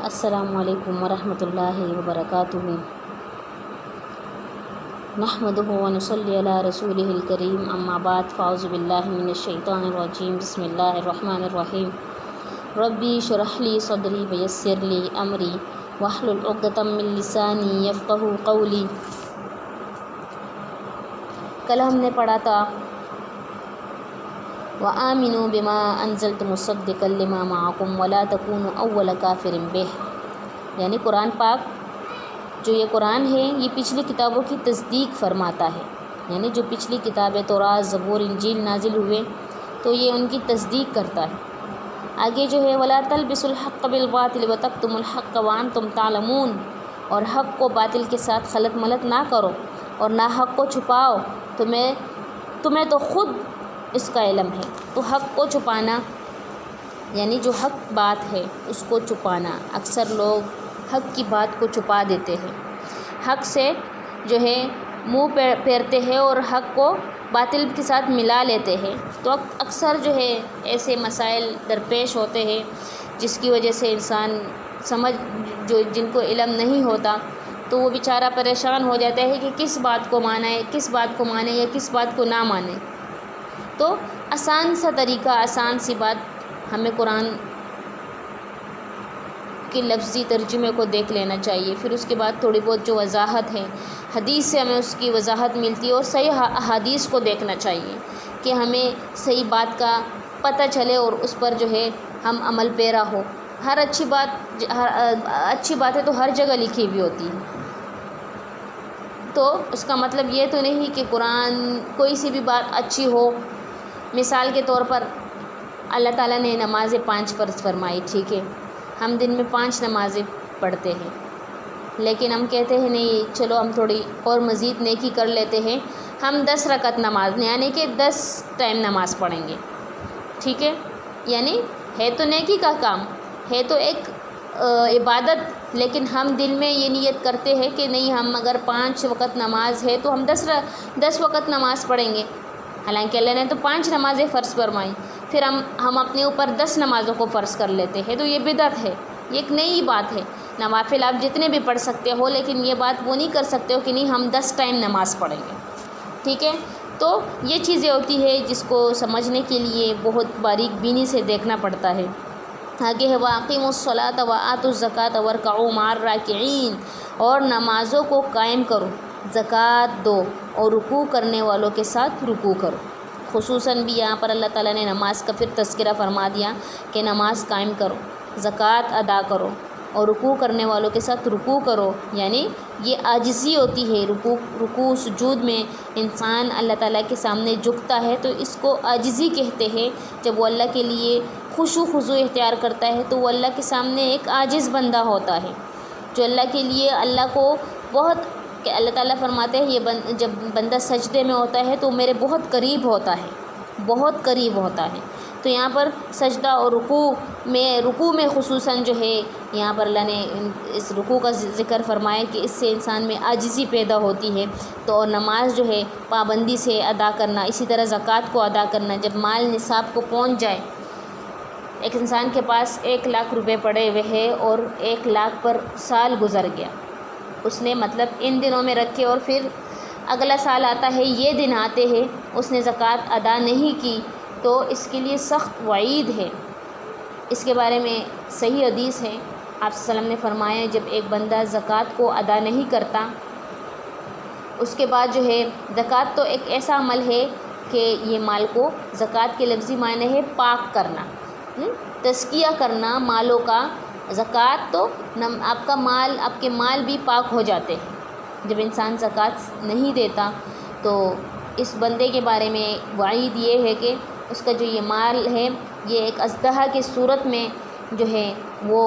السلام علیکم ورحمۃ اللہ وبرکاتہ۔ نحمده ونصلی علی رسولہ الکریم، اما بعد، فاعوذ باللہ من الشیطان الرجیم، بسم اللہ الرحمن الرحیم۔ ربی اشرح لی صدری ویسر لی امری واحلل عقدۃ من لسانی یفقہوا قولی۔ کل ہم نے پڑھا تھا وَآمِنُوا بِمَا أَنزَلْتُ مُصَدِّقًا لِمَا مَعَكُمْ وَلَا تَكُونُوا أَوَّلَ كَافِرٍ بِهِ، یعنی قرآن پاک جو یہ قرآن ہے یہ پچھلی کتابوں کی تصدیق فرماتا ہے، یعنی جو پچھلی کتابیں تورات، زبور، انجیل نازل ہوئے تو یہ ان کی تصدیق کرتا ہے۔ آگے جو ہے وَلَا تَلْبِسُوا الْحَقَّ بِالْبَاطِلِ وَتَكْتُمُوا الْحَقَّ وَأَنْتُمْ تَعْلَمُونَ، اور حق کو باطل کے ساتھ خلط ملط نہ کرو اور نہ حق کو چھپاؤ، تمہیں تو خود اس کا علم ہے۔ تو حق کو چھپانا یعنی جو حق بات ہے اس کو چھپانا، اکثر لوگ حق کی بات کو چھپا دیتے ہیں، حق سے جو ہے منہ پھیرتے ہیں اور حق کو باطل کے ساتھ ملا لیتے ہیں۔ تو اکثر جو ہے ایسے مسائل درپیش ہوتے ہیں جس کی وجہ سے انسان جن کو علم نہیں ہوتا تو وہ بیچارہ پریشان ہو جاتا ہے کہ کس بات کو مانے یا کس بات کو نہ مانے۔ تو آسان سا طریقہ، آسان سی بات، ہمیں قرآن کے لفظی ترجمے کو دیکھ لینا چاہیے، پھر اس کے بعد تھوڑی بہت جو وضاحت ہے حدیث سے ہمیں اس کی وضاحت ملتی ہے، اور صحیح احادیث کو دیکھنا چاہیے کہ ہمیں صحیح بات کا پتہ چلے اور اس پر جو ہے ہم عمل پیرا ہو۔ ہر اچھی بات ہے تو ہر جگہ لکھی ہوئی ہوتی ہے، تو اس کا مطلب یہ تو نہیں کہ قرآن کوئی سی بھی بات اچھی ہو۔ مثال کے طور پر اللہ تعالیٰ نے نمازیں 5 فرض فرمائی، ٹھیک ہے، ہم دن میں 5 نمازیں پڑھتے ہیں، لیکن ہم کہتے ہیں نہیں چلو ہم تھوڑی اور مزید نیکی کر لیتے ہیں، ہم 10 رکعت نماز یعنی کہ 10 ٹائم نماز پڑھیں گے، ٹھیک ہے، یعنی ہے تو نیکی کا کام، ہے تو ایک عبادت، لیکن ہم دل میں یہ نیت کرتے ہیں کہ نہیں ہم اگر 5 وقت نماز ہے تو ہم 10 وقت نماز پڑھیں گے، حالانکہ اللہ نے تو 5 نمازیں فرض فرمائی، پھر ہم اپنے اوپر 10 نمازوں کو فرض کر لیتے ہیں، تو یہ بدعت ہے، یہ ایک نئی بات ہے۔ نوافل آپ جتنے بھی پڑھ سکتے ہو، لیکن یہ بات وہ نہیں کر سکتے ہو کہ نہیں ہم 10 ٹائم نماز پڑھیں گے، ٹھیک ہے۔ تو یہ چیزیں ہوتی ہے جس کو سمجھنے کے لیے بہت باریک بینی سے دیکھنا پڑتا ہے۔ آگے ہے وَأَقِیمُوا الصَّلَاةَ وَآتُوا الزَّکَاةَ وَارْکَعُوا مَعَ الرَّاکِعِینَ، اور نمازوں کو قائم کرو، زکوٰۃ دو اور رکوع کرنے والوں کے ساتھ رکوع کرو۔ خصوصاً بھی یہاں پر اللہ تعالیٰ نے نماز کا پھر تذکرہ فرما دیا کہ نماز قائم کرو، زکوٰۃ ادا کرو اور رکوع کرنے والوں کے ساتھ رکوع کرو، یعنی یہ عاجزی ہوتی ہے۔ رکوع سجود میں انسان اللہ تعالیٰ کے سامنے جھکتا ہے تو اس کو عاجزی کہتے ہیں۔ جب وہ اللہ کے لیے خشوع خضوع اختیار کرتا ہے تو وہ اللہ کے سامنے ایک عاجز بندہ ہوتا ہے، جو اللہ کے لیے اللہ کو بہت، کہ اللہ تعالیٰ فرماتے ہیں یہ جب بندہ سجدے میں ہوتا ہے تو میرے بہت قریب ہوتا ہے۔ تو یہاں پر سجدہ اور رکوع میں خصوصاً جو ہے یہاں پر اللہ نے اس رکوع کا ذکر فرمایا کہ اس سے انسان میں عاجزی پیدا ہوتی ہے۔ تو اور نماز جو ہے پابندی سے ادا کرنا، اسی طرح زکوٰۃ کو ادا کرنا، جب مال نصاب کو پہنچ جائے، ایک انسان کے پاس 1 لاکھ روپے پڑے ہوئے ہیں اور 1 لاکھ پر سال گزر گیا، اس نے مطلب ان دنوں میں رکھے اور پھر اگلا سال آتا ہے، یہ دن آتے ہیں اس نے زکوٰۃ ادا نہیں کی، تو اس کے لیے سخت وعید ہے۔ اس کے بارے میں صحیح حدیث ہے، آپ صلی اللہ علیہ وسلم نے فرمایا جب ایک بندہ زکوٰۃ کو ادا نہیں کرتا، اس کے بعد جو ہے زکوٰۃ تو ایک ایسا عمل ہے کہ یہ مال کو، زکوٰۃ کے لفظی معنی ہے پاک کرنا، تزکیہ کرنا مالوں کا۔ زکوٰۃ تو آپ کے مال بھی پاک ہو جاتے ہیں۔ جب انسان زکوٰۃ نہیں دیتا تو اس بندے کے بارے میں وعید یہ ہے کہ اس کا جو یہ مال ہے یہ ایک اژدہا کی صورت میں جو ہے وہ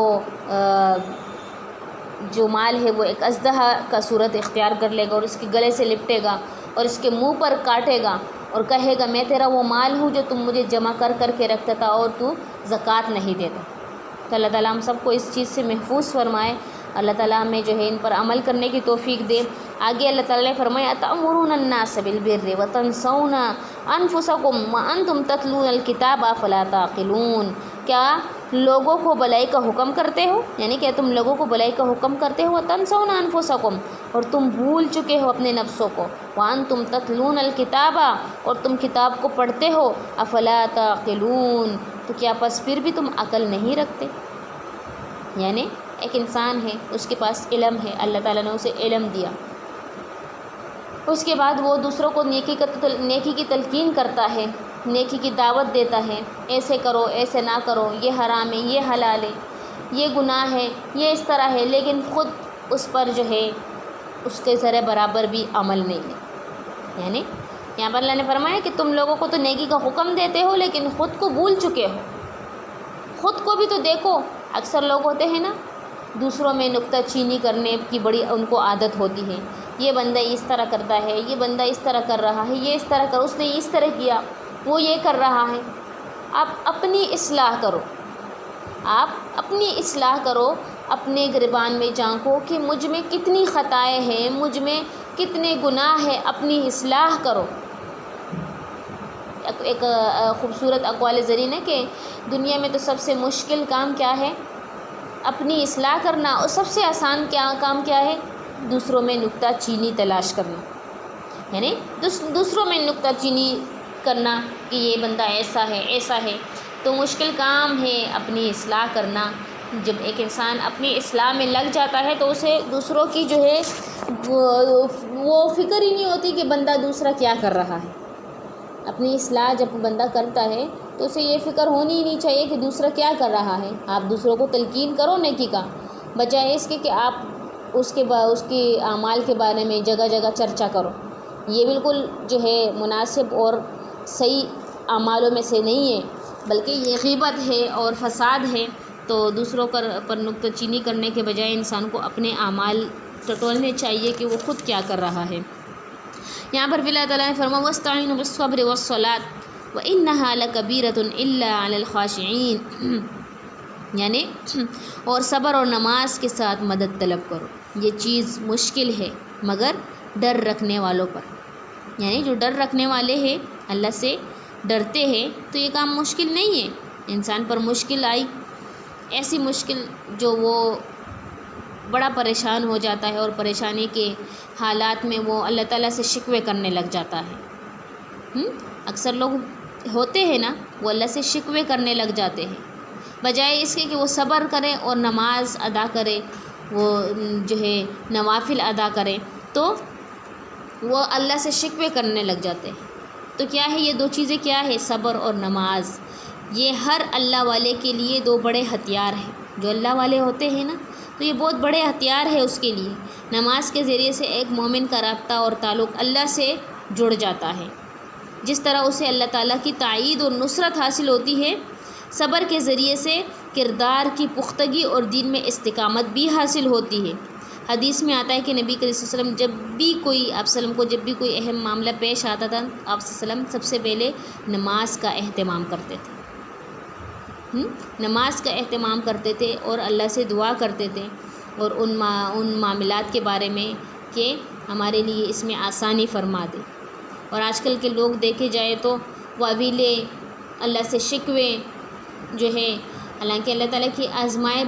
جو مال ہے وہ ایک اژدہا کا صورت اختیار کر لے گا اور اس کے گلے سے لپٹے گا اور اس کے منہ پر کاٹے گا اور کہے گا میں تیرا وہ مال ہوں جو تم مجھے جمع کر کے رکھتا تھا اور تو زکوٰۃ نہیں دیتا۔ تو اللہ تعالیٰ ہم سب کو اس چیز سے محفوظ فرمائے، اللہ تعالیٰ ہمیں جو ہے ان پر عمل کرنے کی توفیق دے۔ آگے اللہ تعالیٰ نے فرمایا أَتَأْمُرُونَ النَّاسَ بِالْبِرِّ وَتَنْسَوْنَ أَنفُسَكُمْ وَأَنْتُمْ تَتْلُونَ الْكِتَابَ أَفَلَا تَعْقِلُونَ، کیا لوگوں کو بلائی کا حکم کرتے ہو، یعنی کہ تم لوگوں کو بلائی کا حکم کرتے ہو، تنسون انفسکم، اور تم بھول چکے ہو اپنے نفسوں کو، وانتم تتلون الکتاب، اور تم کتاب کو پڑھتے ہو، افلا تعقلون، تو کیا پس پھر بھی تم عقل نہیں رکھتے؟ یعنی ایک انسان ہے، اس کے پاس علم ہے، اللہ تعالیٰ نے اسے علم دیا، اس کے بعد وہ دوسروں کو نیکی کی تلقین کرتا ہے، نیکی کی دعوت دیتا ہے، ایسے کرو، ایسے نہ کرو، یہ حرام ہے، یہ حلال ہے، یہ گناہ ہے، یہ اس طرح ہے، لیکن خود اس پر جو ہے اس کے ذرے برابر بھی عمل نہیں ہے۔ یعنی یہاں پر اللہ نے فرمایا کہ تم لوگوں کو تو نیکی کا حکم دیتے ہو لیکن خود کو بھول چکے ہو، خود کو بھی تو دیکھو۔ اکثر لوگ ہوتے ہیں نا، دوسروں میں نکتہ چینی کرنے کی بڑی ان کو عادت ہوتی ہے، یہ بندہ اس طرح کرتا ہے، یہ بندہ اس طرح کر رہا ہے، یہ اس طرح کر، اس نے اس طرح کیا، وہ یہ کر رہا ہے۔ آپ اپنی اصلاح کرو، آپ اپنی اصلاح کرو، اپنے گریبان میں جھانکو کہ مجھ میں کتنی خطائیں ہیں، مجھ میں کتنے گناہ ہیں، اپنی اصلاح کرو۔ ایک خوبصورت اقوال زرین ہے کہ دنیا میں تو سب سے مشکل کام کیا ہے؟ اپنی اصلاح کرنا، اور سب سے آسان کام کیا ہے؟ دوسروں میں نکتہ چینی تلاش کرنا، یعنی دوسروں میں نکتہ چینی کرنا کہ یہ بندہ ایسا ہے، ایسا ہے۔ تو مشکل کام ہے اپنی اصلاح کرنا۔ جب ایک انسان اپنی اصلاح میں لگ جاتا ہے تو اسے دوسروں کی جو ہے وہ فکر ہی نہیں ہوتی کہ بندہ دوسرا کیا کر رہا ہے۔ اپنی اصلاح جب بندہ کرتا ہے تو اسے یہ فکر ہونی ہی نہیں چاہیے کہ دوسرا کیا کر رہا ہے۔ آپ دوسروں کو تلقین کرو نیکی کا، بجائے اس کے کہ آپ اس کے اعمال کے بارے میں جگہ جگہ چرچا کرو۔ یہ بالکل جو ہے مناسب اور صحیح اعمالوں میں سے نہیں ہے، بلکہ یہ غیبت ہے اور فساد ہے۔ تو دوسروں پر نکتہ چینی کرنے کے بجائے انسان کو اپنے اعمال ٹٹولنے چاہیے کہ وہ خود کیا کر رہا ہے۔ یہاں پر بھی اللہ تعالیٰ نے فرمایا وَاسْتَعِينُوا بِالصَّبْرِ وَالصَّلَاةِ وَإِنَّهَا لَكَبِيرَةٌ إِلَّا عَلَى الْخَاشِعِينَ، یعنی اور صبر اور نماز کے ساتھ مدد طلب کرو، یہ چیز مشکل ہے مگر ڈر رکھنے والوں پر، یعنی جو ڈر رکھنے والے ہیں، اللہ سے ڈرتے ہیں، تو یہ کام مشکل نہیں ہے۔ انسان پر مشکل آئی، ایسی مشکل جو وہ بڑا پریشان ہو جاتا ہے اور پریشانی کے حالات میں وہ اللہ تعالیٰ سے شکوے کرنے لگ جاتا ہے۔ اکثر لوگ ہوتے ہیں نا، وہ اللہ سے شکوے کرنے لگ جاتے ہیں، بجائے اس کے کہ وہ صبر کرے اور نماز ادا کرے، وہ جو ہے نوافل ادا کرے، تو وہ اللہ سے شکوے کرنے لگ جاتے ہیں۔ تو کیا ہے یہ دو چیزیں؟ کیا ہے؟ صبر اور نماز۔ یہ ہر اللہ والے کے لیے دو بڑے ہتھیار ہیں۔ جو اللہ والے ہوتے ہیں نا، تو یہ بہت بڑے ہتھیار ہے اس کے لیے۔ نماز کے ذریعے سے ایک مومن کا رابطہ اور تعلق اللہ سے جڑ جاتا ہے، جس طرح اسے اللہ تعالیٰ کی تائید اور نصرت حاصل ہوتی ہے۔ صبر کے ذریعے سے کردار کی پختگی اور دین میں استقامت بھی حاصل ہوتی ہے۔ حدیث میں آتا ہے کہ نبی کریم صلی اللہ علیہ وسلم جب بھی کوئی اہم معاملہ پیش آتا تھا، آپ صلی اللہ علیہ وسلم سب سے پہلے نماز کا اہتمام کرتے تھے، نماز کا اہتمام کرتے تھے اور اللہ سے دعا کرتے تھے، اور ان معاملات کے بارے میں کہ ہمارے لیے اس میں آسانی فرما دے۔ اور آج کل کے لوگ دیکھے جائے تو واویلے، اللہ سے شکوے جو ہے، حالانکہ اللہ تعالیٰ کی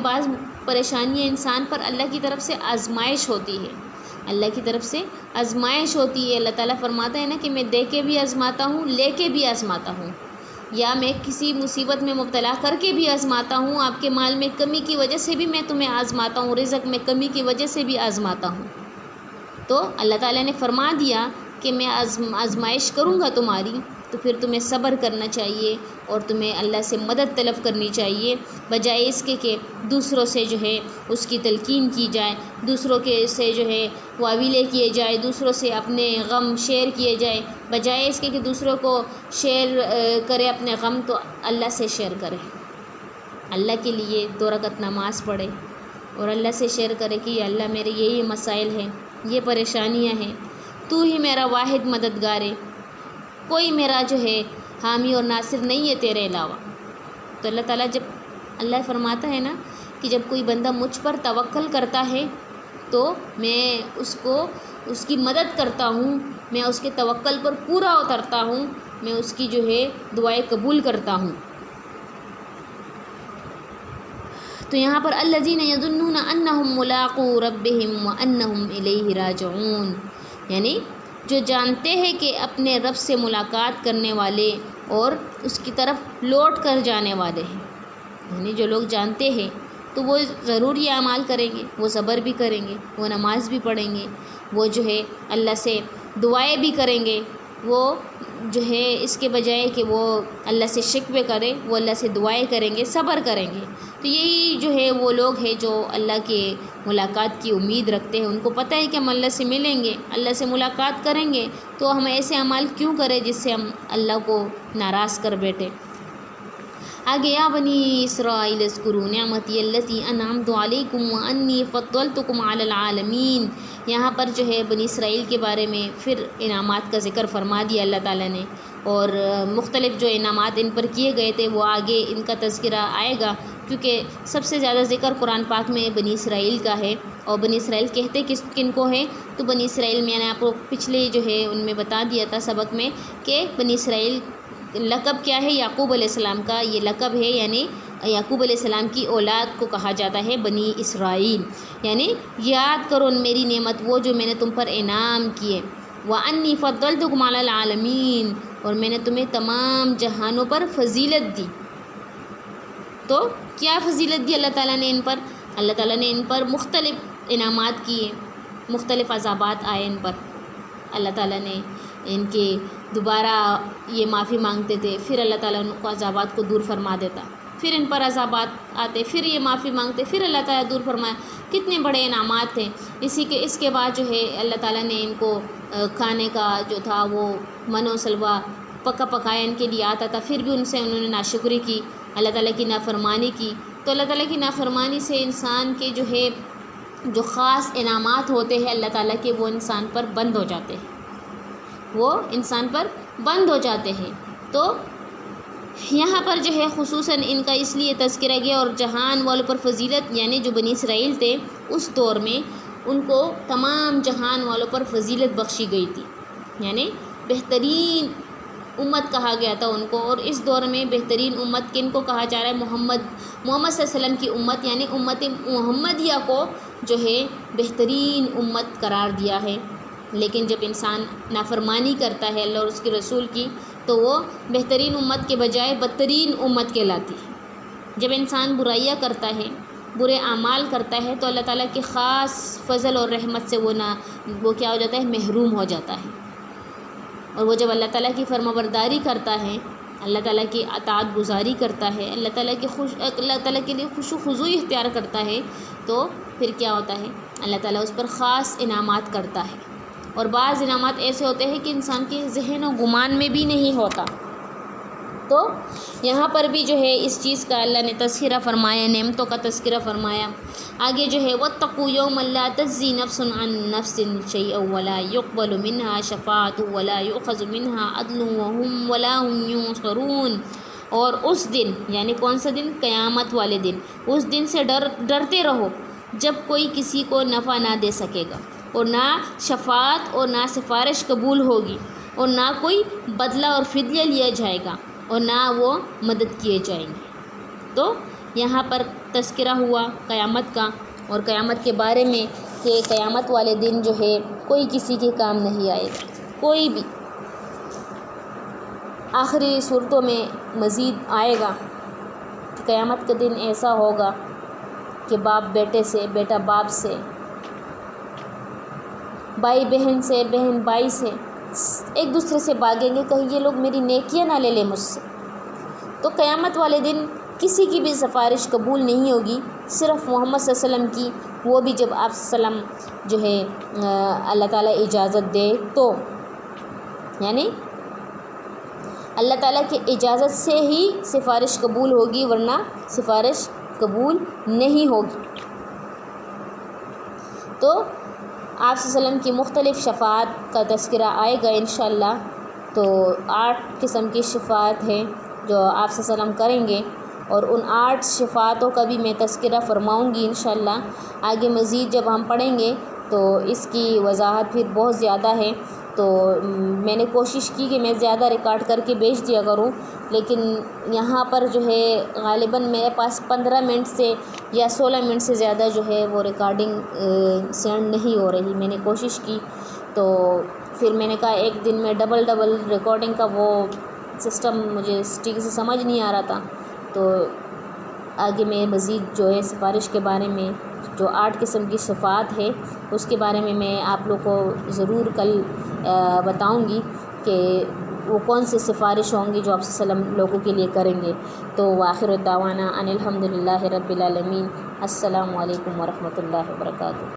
بعض پریشانیاں انسان پر اللہ کی طرف سے آزمائش ہوتی ہے، اللہ کی طرف سے آزمائش ہوتی ہے۔ اللہ تعالیٰ فرماتا ہے نا کہ میں دے کے بھی آزماتا ہوں، لے کے بھی آزماتا ہوں، یا میں کسی مصیبت میں مبتلا کر کے بھی آزماتا ہوں، آپ کے مال میں کمی کی وجہ سے بھی میں تمہیں آزماتا ہوں، رزق میں کمی کی وجہ سے بھی آزماتا ہوں۔ تو اللہ تعالیٰ نے فرما دیا کہ میں آزمائش کروں گا تمہاری، تو پھر تمہیں صبر کرنا چاہیے اور تمہیں اللہ سے مدد طلب کرنی چاہیے، بجائے اس کے کہ دوسروں سے جو ہے اس کی تلقین کی جائے، دوسروں سے جو ہے واویلے کیے جائے، دوسروں سے اپنے غم شیئر کیے جائے، بجائے اس کے کہ دوسروں کو شیئر کرے اپنے غم، تو اللہ سے شیئر کرے، اللہ کے لیے 2 رکعت نماز پڑھے اور اللہ سے شیئر کرے کہ یا اللہ میرے یہ مسائل ہیں، یہ پریشانیاں ہیں، تو ہی میرا واحد مددگار ہے، کوئی میرا جو ہے حامی اور ناصر نہیں ہے تیرے علاوہ۔ تو اللہ تعالیٰ اللہ فرماتا ہے نا کہ جب کوئی بندہ مجھ پر توکل کرتا ہے تو میں اس کی مدد کرتا ہوں، میں اس کے توکل پر پورا اترتا ہوں، میں اس کی جو ہے دعائیں قبول کرتا ہوں۔ تو یہاں پر الذین یظنون انہم ملاقو ربہم وانہم الیہ راجعون، یعنی جو جانتے ہیں کہ اپنے رب سے ملاقات کرنے والے اور اس کی طرف لوٹ کر جانے والے ہیں، یعنی جو لوگ جانتے ہیں تو وہ ضرور یہ اعمال کریں گے، وہ صبر بھی کریں گے، وہ نماز بھی پڑھیں گے، وہ جو ہے اللہ سے دعائیں بھی کریں گے، وہ جو ہے اس کے بجائے کہ وہ اللہ سے شکوے کریں، وہ اللہ سے دعائیں کریں گے، صبر کریں گے۔ تو یہی جو ہے وہ لوگ ہیں جو اللہ کے ملاقات کی امید رکھتے ہیں، ان کو پتہ ہے کہ ہم اللہ سے ملیں گے، اللہ سے ملاقات کریں گے، تو ہم ایسے اعمال کیوں کریں جس سے ہم اللہ کو ناراض کر بیٹھے۔ آگے یا بنی اسرائیل اذکروا نعمتی التی انعمت علیکم وانی فضلتکم علی العالمین، یہاں پر جو ہے بنی اسرائیل کے بارے میں پھر انعامات کا ذکر فرما دیا اللہ تعالیٰ نے، اور مختلف جو انعامات ان پر کیے گئے تھے وہ آگے ان کا تذکرہ آئے گا، کیونکہ سب سے زیادہ ذکر قرآن پاک میں بنی اسرائیل کا ہے۔ اور بنی اسرائیل کہتے کن کو ہے؟ تو بنی اسرائیل میں نے آپ کو پچھلے جو ہے ان میں بتا دیا تھا سبق میں کہ بنی اسرائیل لقب کیا ہے؟ یعقوب علیہ السلام کا یہ لقب ہے، یعنی یعقوب علیہ السلام کی اولاد کو کہا جاتا ہے بنی اسرائیل، یعنی یاد کرو میری نعمت وہ جو میں نے تم پر انعام کیے، وَأَنِّي فَضَّلْتُكُمْ عَلَى الْعَالَمِينَ، اور میں نے تمہیں تمام جہانوں پر فضیلت دی۔ تو کیا فضیلت دی اللہ تعالیٰ نے ان پر؟ اللہ تعالیٰ نے ان پر مختلف انعامات کیے، مختلف عذابات آئے ان پر، اللہ تعالیٰ نے ان کے دوبارہ یہ معافی مانگتے تھے، پھر اللہ تعالیٰ ان کو عذابات کو دور فرما دیتا، پھر ان پر عذابات آتے، پھر یہ معافی مانگتے، پھر اللہ تعالیٰ دور فرمایا، کتنے بڑے انعامات تھے۔ اس کے بعد جو ہے اللہ تعالیٰ نے ان کو کھانے کا جو تھا وہ من و سلوہ پکا پکایا ان کے لیے آتا تھا، پھر بھی ان سے انہوں نے ناشکری کی، اللہ تعالیٰ کی نافرمانی کی۔ تو اللہ تعالیٰ کی نافرمانی سے انسان کے جو ہے جو خاص انعامات ہوتے ہیں اللہ تعالیٰ کے، وہ انسان پر بند ہو جاتے ہیں، وہ انسان پر بند ہو جاتے ہیں۔ تو یہاں پر جو ہے خصوصاً ان کا اس لیے تذکرہ گیا، اور جہان والوں پر فضیلت، یعنی جو بنی اسرائیل تھے اس دور میں ان کو تمام جہان والوں پر فضیلت بخشی گئی تھی، یعنی بہترین امت کہا گیا تھا ان کو۔ اور اس دور میں بہترین امت کن کو کہا جا رہا ہے؟ محمد صلی اللہ علیہ وسلم کی امت، یعنی امت محمدیہ کو جو ہے بہترین امت قرار دیا ہے۔ لیکن جب انسان نافرمانی کرتا ہے اللہ اور اس کے رسول کی، تو وہ بہترین امت کے بجائے بدترین امت کہلاتی ہے۔ جب انسان برائیاں کرتا ہے، برے اعمال کرتا ہے، تو اللہ تعالیٰ کے خاص فضل اور رحمت سے وہ کیا ہو جاتا ہے؟ محروم ہو جاتا ہے۔ اور وہ جب اللہ تعالیٰ کی فرمانبرداری کرتا ہے، اللہ تعالیٰ کی اطاعت گزاری کرتا ہے، اللہ تعالیٰ کے لیے خشوع و خضوع اختیار کرتا ہے، تو پھر کیا ہوتا ہے؟ اللہ تعالیٰ اس پر خاص انعامات کرتا ہے، اور بعض انعامات ایسے ہوتے ہیں کہ انسان کے ذہن و گمان میں بھی نہیں ہوتا۔ تو یہاں پر بھی جو ہے اس چیز کا اللہ نے تذکرہ فرمایا، نعمتوں کا تذکرہ فرمایا۔ آگے جو ہے وَاتَّقُوا يَوْمًا لَا تَجْزِي نَفْسٌ عَن نَفْسٍ شَيْئًا وَلَا يُقْبَلُ مِنْهَا شَفَاعَةٌ وَلَا يُؤْخَذُ مِنْهَا عَدْلٌ وَلَا هُمْ يُنصَرُونَ، اور اس دن، یعنی کون سا دن؟ قیامت والے دن، اس دن سے ڈرتے رہو جب کوئی کسی کو نفع نہ دے سکے گا، اور نہ شفاعت اور نہ سفارش قبول ہوگی، اور نہ کوئی بدلہ اور فدیہ لیا جائے گا، اور نہ وہ مدد کیے جائیں گے۔ تو یہاں پر تذکرہ ہوا قیامت کا، اور قیامت کے بارے میں کہ قیامت والے دن جو ہے کوئی کسی کے کام نہیں آئے گا، کوئی بھی۔ آخری صورتوں میں مزید آئے گا کہ قیامت کا دن ایسا ہوگا کہ باپ بیٹے سے، بیٹا باپ سے، بھائی بہن سے، بہن بھائی سے، ایک دوسرے سے بھاگیں گے، کہیں یہ لوگ میری نیکیاں نہ لے لیں مجھ سے۔ تو قیامت والے دن کسی کی بھی سفارش قبول نہیں ہوگی، صرف محمد صلی اللہ علیہ وسلم کی، وہ بھی جب آپ صلی اللہ علیہ وسلم جو ہے اللہ تعالیٰ اجازت دے تو، یعنی اللہ تعالیٰ کی اجازت سے ہی سفارش قبول ہوگی، ورنہ سفارش قبول نہیں ہوگی۔ تو آپ صلی اللہ علیہ وسلم کی مختلف شفاعت کا تذکرہ آئے گا انشاءاللہ۔ تو 8 قسم کی شفاعت ہے جو آپ صلی اللہ علیہ وسلم کریں گے، اور ان 8 شفاعتوں کا بھی میں تذکرہ فرماؤں گی انشاءاللہ۔ آگے مزید جب ہم پڑھیں گے تو اس کی وضاحت پھر بہت زیادہ ہے، تو تو میں نے کوشش کی کہ میں زیادہ ریکارڈ کر کے بھیج دیا کروں، لیکن یہاں پر جو ہے غالباً میرے پاس 15 منٹ سے یا 16 منٹ سے زیادہ جو ہے وہ ریکارڈنگ سینڈ نہیں ہو رہی۔ میں نے کوشش کی تو پھر میں نے کہا ایک دن میں ڈبل ریکارڈنگ کا وہ سسٹم مجھے ٹھیک سے سمجھ نہیں آ رہا تھا، تو آگے میں مزید جو ہے سفارش کے بارے میں جو 8 قسم کی صفات ہے اس کے بارے میں آپ لوگ کو ضرور کل بتاؤں گی کہ وہ کون سی سفارش ہوں گی جو آپ صلی اللہ علیہ وسلم لوگوں کے لیے کریں گے۔ تو وآخر دعوانا ان الحمدللہ رب العالمین۔ السلام علیکم ورحمۃ اللہ وبرکاتہ۔